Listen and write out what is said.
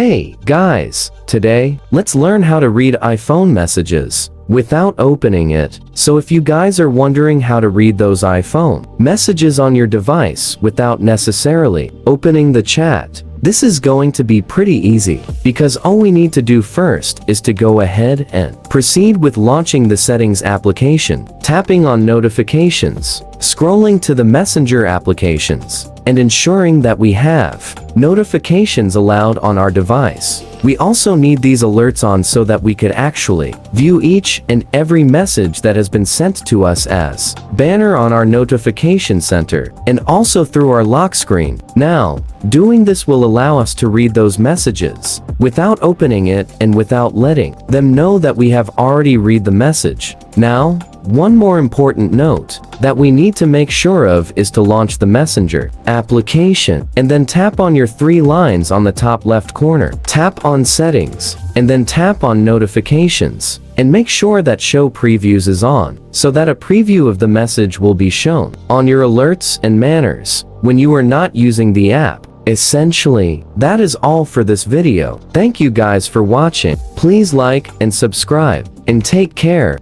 Hey, guys, today, let's learn how to read iPhone messages without opening it. So if you guys are wondering how to read those iPhone messages on your device without necessarily opening the chat, this is going to be pretty easy, because all we need to do first is to go ahead and proceed with launching the Settings application, tapping on Notifications, scrolling to the Messenger applications, and ensuring that we have notifications allowed on our device. We also need these alerts on so that we could actually view each and every message that has been sent to us as banner on our notification center and also through our lock screen. Now, doing this will allow us to read those messages without opening it and without letting them know that we have already read the message. Now, one more important note that we need to make sure of is to launch the Messenger application and then tap on your three lines on the top left corner. Tap on Settings and then tap on Notifications and make sure that Show Previews is on so that a preview of the message will be shown on your alerts and manners when you are not using the app. Essentially, that is all for this video. Thank you guys for watching. Please like and subscribe and take care.